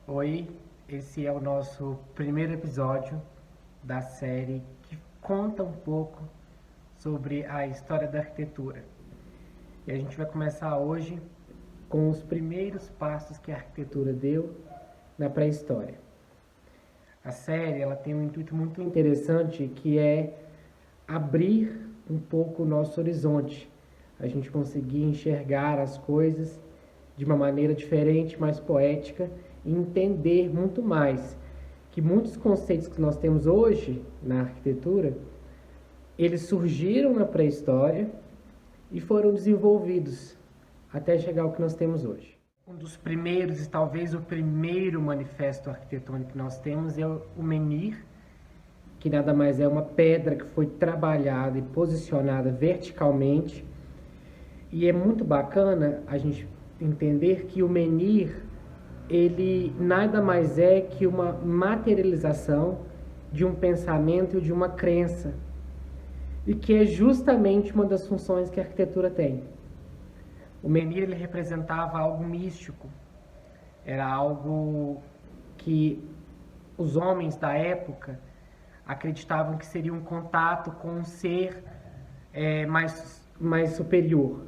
Oi, esse é o nosso primeiro episódio da série que conta um pouco sobre a história da arquitetura. E a gente vai começar hoje com os primeiros passos que a arquitetura deu na pré-história. A série ela tem um intuito muito interessante que é abrir um pouco o nosso horizonte, a gente conseguir enxergar as coisas de uma maneira diferente, mais poética e entender muito mais que muitos conceitos que nós temos hoje na arquitetura, eles surgiram na pré-história e foram desenvolvidos até chegar ao que nós temos hoje. Um dos primeiros e talvez o primeiro manifesto arquitetônico que nós temos é o menhir, que nada mais é uma pedra que foi trabalhada e posicionada verticalmente. E é muito bacana a gente entender que o menhir, ele nada mais é que uma materialização de um pensamento e de uma crença. E que é justamente uma das funções que a arquitetura tem. O menhir ele representava algo místico. Era algo que os homens da época acreditavam que seria um contato com um ser mais superior.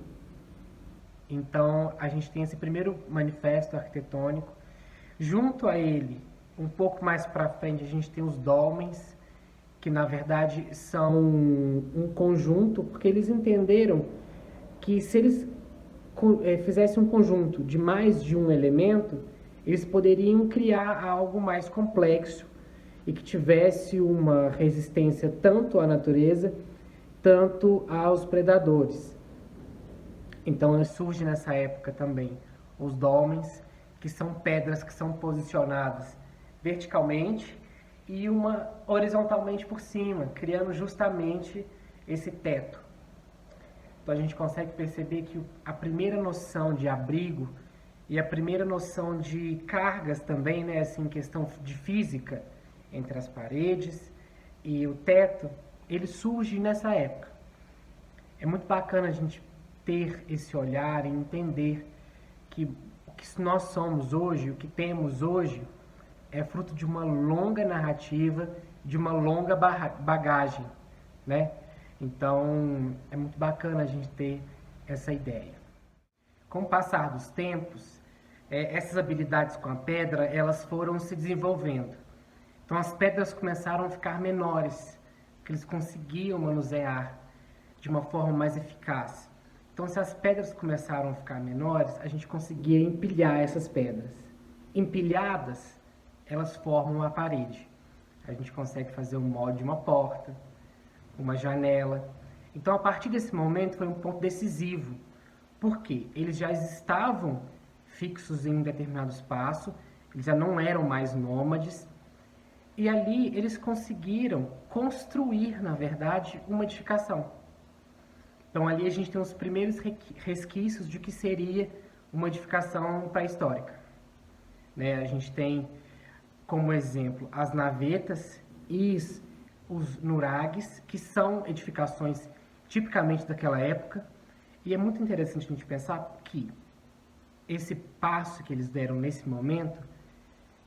Então, a gente tem esse primeiro manifesto arquitetônico. Junto a ele, um pouco mais para frente, a gente tem os dolmens, que na verdade são um conjunto, porque eles entenderam que se eles fizessem um conjunto de mais de um elemento, eles poderiam criar algo mais complexo e que tivesse uma resistência tanto à natureza, tanto aos predadores. Então surge nessa época também os dolmens, que são pedras que são posicionadas verticalmente e uma horizontalmente por cima, criando justamente esse teto. Então a gente consegue perceber que a primeira noção de abrigo e a primeira noção de cargas também, né, assim, questão de física entre as paredes e o teto, ele surge nessa época. É muito bacana a gente ter esse olhar e entender que o que nós somos hoje, o que temos hoje, é fruto de uma longa narrativa, de uma longa bagagem, né? Então, é muito bacana a gente ter essa ideia. Com o passar dos tempos, essas habilidades com a pedra, elas foram se desenvolvendo. Então, as pedras começaram a ficar menores, que eles conseguiam manusear de uma forma mais eficaz. Então, se as pedras começaram a ficar menores, a gente conseguia empilhar essas pedras. Empilhadas, elas formam a parede. A gente consegue fazer o molde de uma porta, uma janela. Então, a partir desse momento, foi um ponto decisivo. Por quê? Eles já estavam fixos em um determinado espaço, eles já não eram mais nômades, e ali eles conseguiram construir, na verdade, uma edificação. Então, ali a gente tem os primeiros resquícios de que seria uma edificação pré-histórica. Né? A gente tem, como exemplo, as navetas e os nuragues, que são edificações tipicamente daquela época. E é muito interessante a gente pensar que esse passo que eles deram nesse momento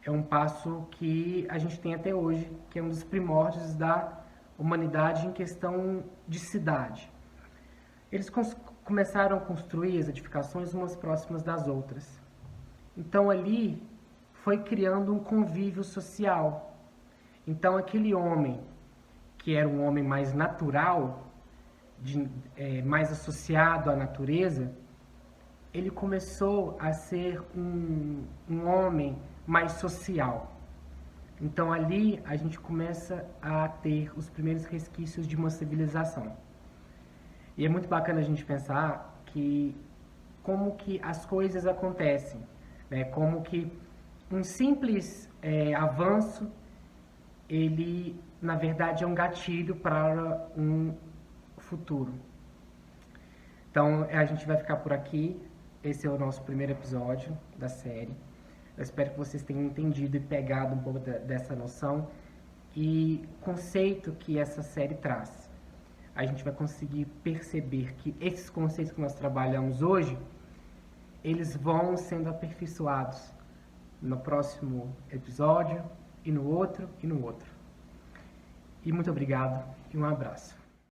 é um passo que a gente tem até hoje, que é um dos primórdios da humanidade em questão de cidade. Eles começaram a construir as edificações umas próximas das outras. Então ali foi criando um convívio social. Então aquele homem, que era um homem mais natural, mais associado à natureza, ele começou a ser um homem mais social. Então ali a gente começa a ter os primeiros resquícios de uma civilização. E é muito bacana a gente pensar que como que as coisas acontecem, né? Como que um simples avanço, ele na verdade é um gatilho para um futuro. Então a gente vai ficar por aqui. Esse é o nosso primeiro episódio da série. Eu espero que vocês tenham entendido e pegado um pouco dessa noção e conceito que essa série traz. A gente vai conseguir perceber que esses conceitos que nós trabalhamos hoje, eles vão sendo aperfeiçoados no próximo episódio, e no outro, e no outro. E muito obrigado e um abraço.